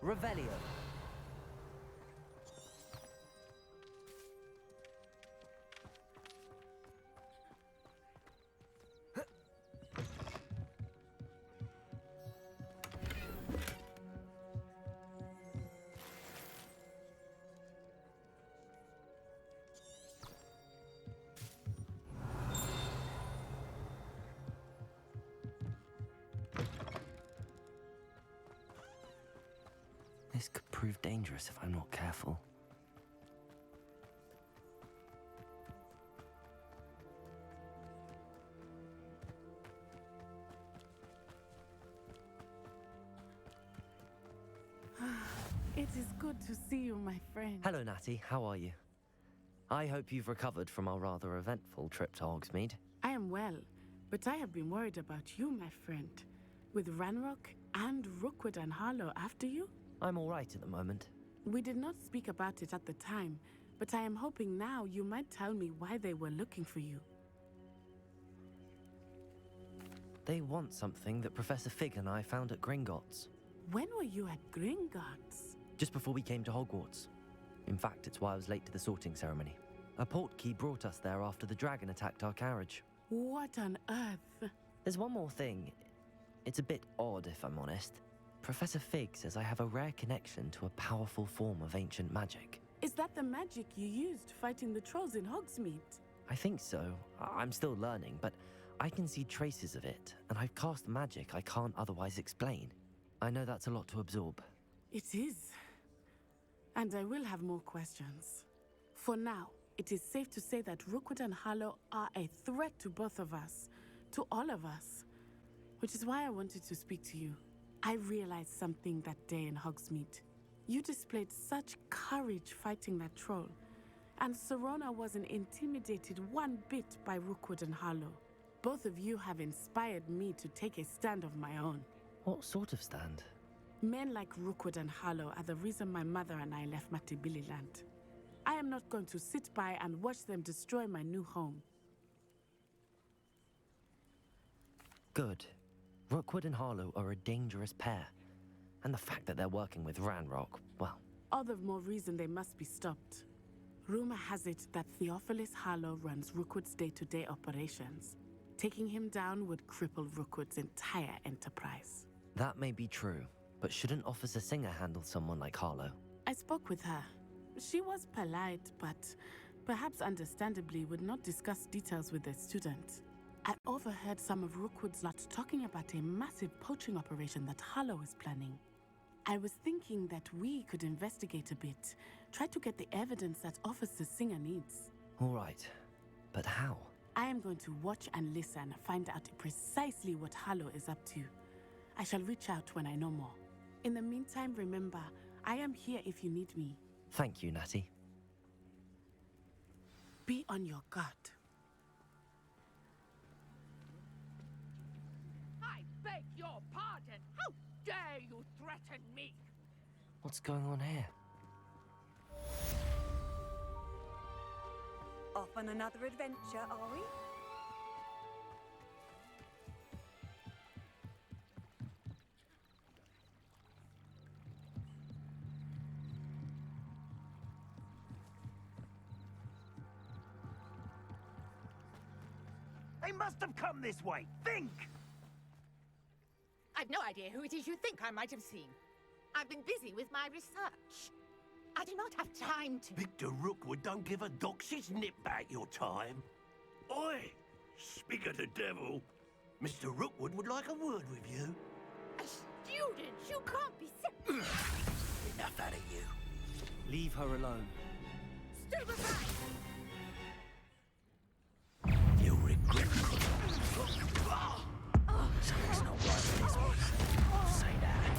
Revelio. This could prove dangerous if I'm not careful. It is good to see you, my friend. Hello, Natty. How are you? I hope you've recovered from our rather eventful trip to Hogsmeade. I am well, but I have been worried about you, my friend. With Ranrock and Rookwood and Harlow after you? I'm all right at the moment. We did not speak about it at the time, but I am hoping now you might tell me why they were looking for you. They want something that Professor Fig and I found at Gringotts. When were you at Gringotts? Just before we came to Hogwarts. In fact, it's why I was late to the sorting ceremony. A portkey brought us there after the dragon attacked our carriage. What on earth? There's one more thing. It's a bit odd, if I'm honest. Professor Fig says I have a rare connection to a powerful form of ancient magic. Is that the magic you used fighting the trolls in Hogsmeade? I think so. I'm still learning, but I can see traces of it, and I've cast magic I can't otherwise explain. I know that's a lot to absorb. It is. And I will have more questions. For now, it is safe to say that Rookwood and Harlow are a threat to both of us, to all of us. Which is why I wanted to speak to you. I realized something that day in Hogsmeade. You displayed such courage fighting that troll, and Serona wasn't intimidated one bit by Rookwood and Harlow. Both of you have inspired me to take a stand of my own. What sort of stand? Men like Rookwood and Harlow are the reason my mother and I left Matibililand. I am not going to sit by and watch them destroy my new home. Good. Rookwood and Harlow are a dangerous pair. And the fact that they're working with Ranrock, well... All the more reason they must be stopped. Rumor has it that Theophilus Harlow runs Rookwood's day-to-day operations. Taking him down would cripple Rookwood's entire enterprise. That may be true, but shouldn't Officer Singer handle someone like Harlow? I spoke with her. She was polite, but perhaps understandably would not discuss details with the student. I overheard some of Rookwood's lot talking about a massive poaching operation that Harlow is planning. I was thinking that we could investigate a bit, try to get the evidence that Officer Singer needs. All right, but how? I am going to watch and listen, find out precisely what Harlow is up to. I shall reach out when I know more. In the meantime, remember, I am here if you need me. Thank you, Natty. Be on your guard. I beg your pardon! How dare you threaten me? What's going on here? Off on another adventure, are we? They must have come this way. Think! I've no idea who it is you think I might have seen. I've been busy with my research. I do not have time to... Victor Rookwood don't give a doxy's nip back your time. Oi! Speak of the devil. Mr. Rookwood would like a word with you. A student? You can't be so... Enough out of you. Leave her alone. Stupefy! You'll regret it. Something's not right with this one. Say that.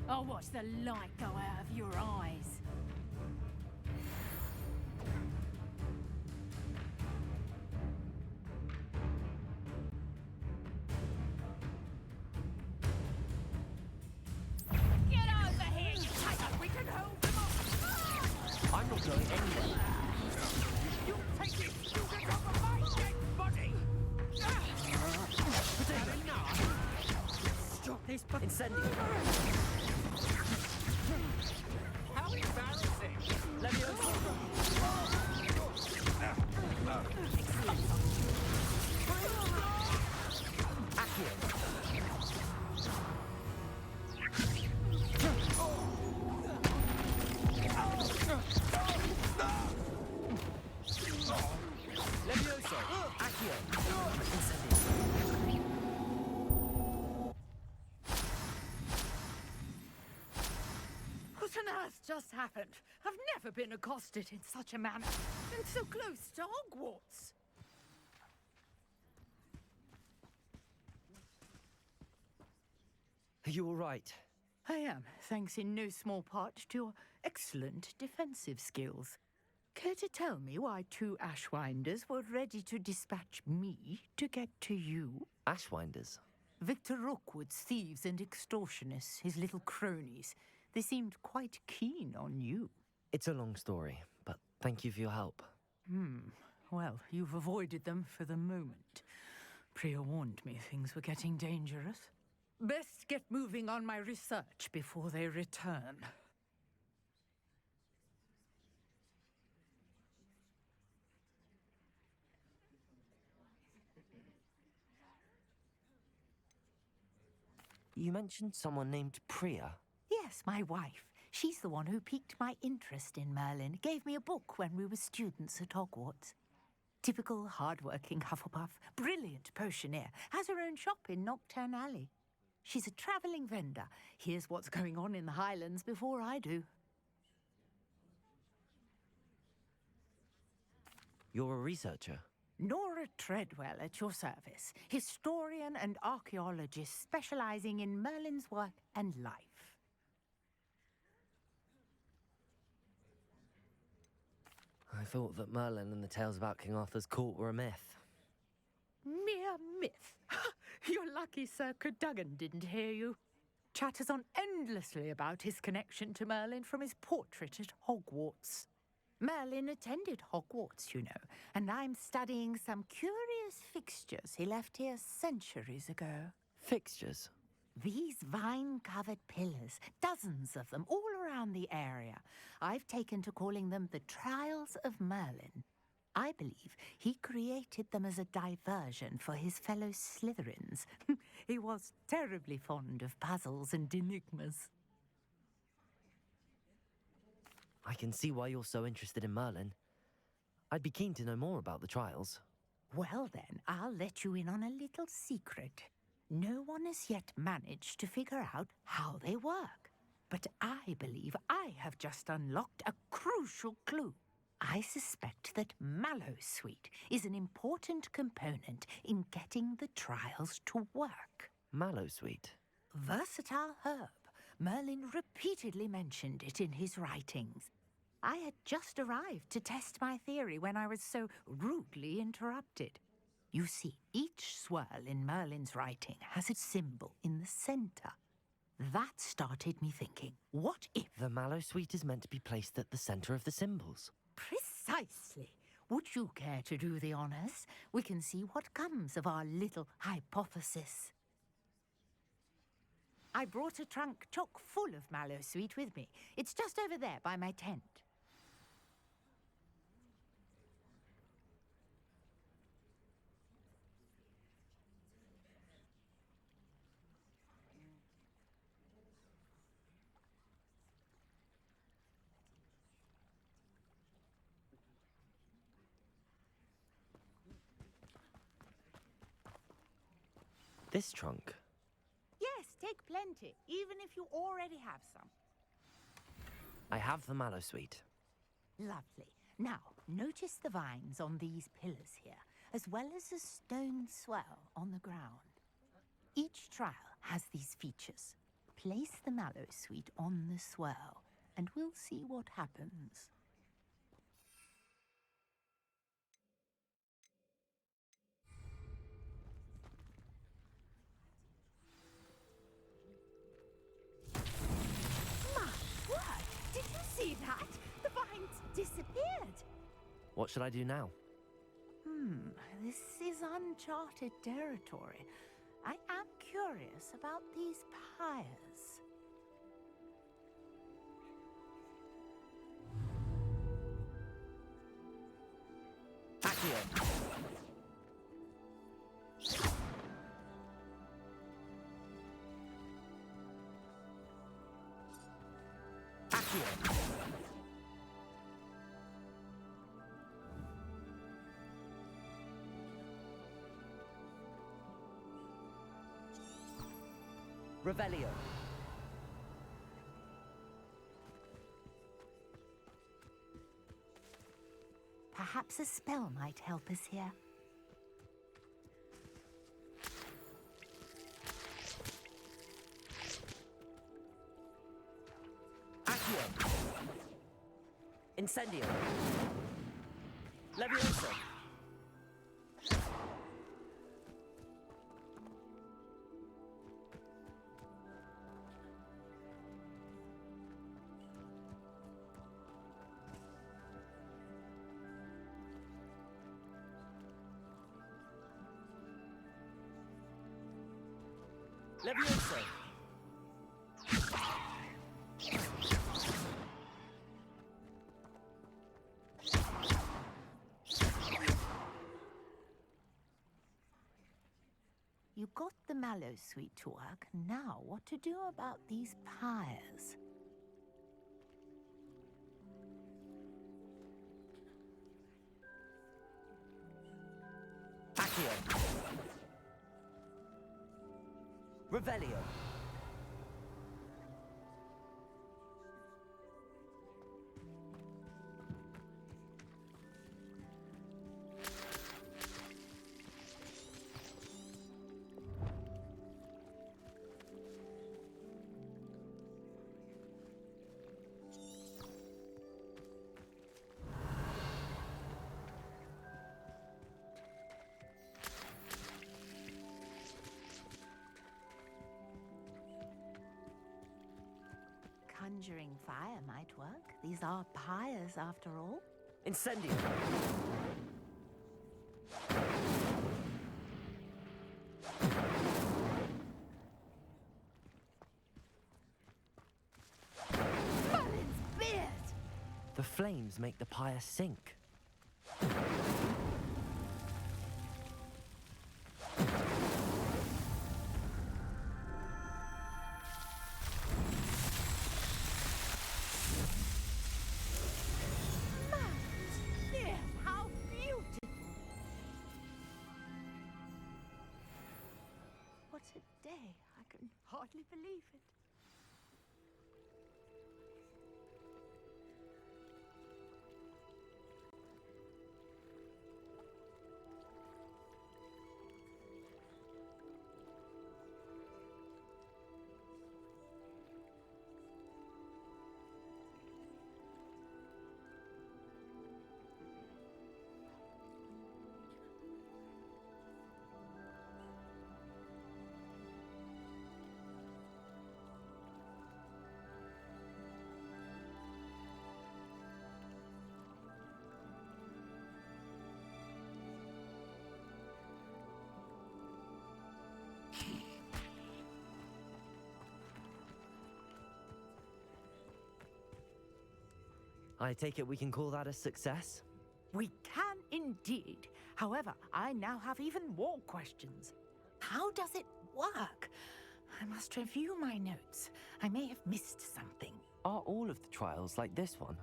I'll watch the light go out of your eyes. Get over here, you tiger! We can hold them off! I'm not going anywhere. You take this student off of my dead body! Incendio! How embarrassing! Leviosa! Accio! Leviosa! Accio! Incendio! What on earth just happened? I've never been accosted in such a manner. And so close to Hogwarts. Are you all right? I am, thanks in no small part to your excellent defensive skills. Care to tell me why 2 Ashwinders were ready to dispatch me to get to you? Ashwinders? Victor Rookwood's thieves and extortionists, his little cronies. They seemed quite keen on you. It's a long story, but thank you for your help. Well, you've avoided them for the moment. Priya warned me things were getting dangerous. Best get moving on my research before they return. You mentioned someone named Priya. Yes, my wife. She's the one who piqued my interest in Merlin. Gave me a book when we were students at Hogwarts. Typical hard-working Hufflepuff. Brilliant potioneer. Has her own shop in Knockturn Alley. She's a travelling vendor. Hears what's going on in the Highlands before I do. You're a researcher? Nora Treadwell at your service. Historian and archaeologist specialising in Merlin's work and life. I thought that Merlin and the tales about King Arthur's court were a myth. Mere myth. You're lucky Sir Cadogan didn't hear you. Chatters on endlessly about his connection to Merlin from his portrait at Hogwarts. Merlin attended Hogwarts, you know, and I'm studying some curious fixtures he left here centuries ago. Fixtures? These vine-covered pillars, dozens of them, all around the area. I've taken to calling them the Trials of Merlin. I believe he created them as a diversion for his fellow Slytherins. He was terribly fond of puzzles and enigmas. I can see why you're so interested in Merlin. I'd be keen to know more about the trials. Well then, I'll let you in on a little secret. No one has yet managed to figure out how they work. But I believe I have just unlocked a crucial clue. I suspect that Mallowsweet is an important component in getting the trials to work. Mallowsweet? Versatile herb. Merlin repeatedly mentioned it in his writings. I had just arrived to test my theory when I was so rudely interrupted. You see, each swirl in Merlin's writing has a symbol in the centre. That started me thinking, what if... The Mallowsweet is meant to be placed at the centre of the symbols. Precisely. Would you care to do the honours? We can see what comes of our little hypothesis. I brought a trunk chock full of Mallowsweet with me. It's just over there by my tent. This trunk? Yes, take plenty, even if you already have some. I have the Mallowsweet. Lovely. Now, notice the vines on these pillars here, as well as a stone swell on the ground. Each trial has these features. Place the Mallowsweet on the swell, and we'll see what happens. Did you see that? The vines disappeared. What should I do now? This is uncharted territory. I am curious about these pyres. Accio! Accio! Revelio. Perhaps a spell might help us here. Accio! Incendio! Leviosa! Leviosa! You got the mallow sweet to work. Now, what to do about these pyres? Accio! Revelio! Conjuring fire might work. These are pyres, after all. Incendio! Merlin's beard! The flames make the pyre sink. Yes, how beautiful! What a day. I can hardly believe it. I take it we can call that a success? We can indeed. However, I now have even more questions. How does it work? I must review my notes. I may have missed something. Are all of the trials like this one?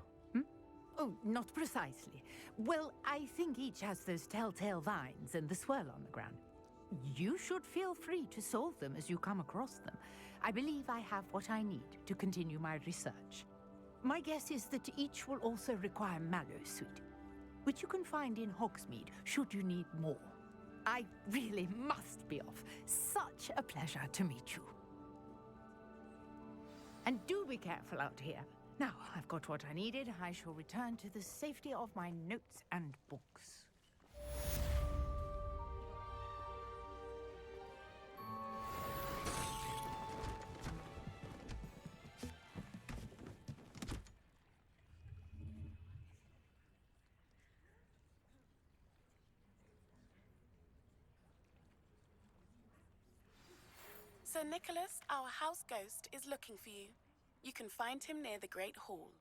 Oh, not precisely. Well, I think each has those telltale vines and the swirl on the ground. You should feel free to solve them as you come across them. I believe I have what I need to continue my research. My guess is that each will also require mallowsweet, which you can find in Hogsmeade should you need more. I really must be off. Such a pleasure to meet you. And do be careful out here. Now, I've got what I needed. I shall return to the safety of my notes and books. Sir Nicholas, our house ghost, is looking for you. You can find him near the Great Hall.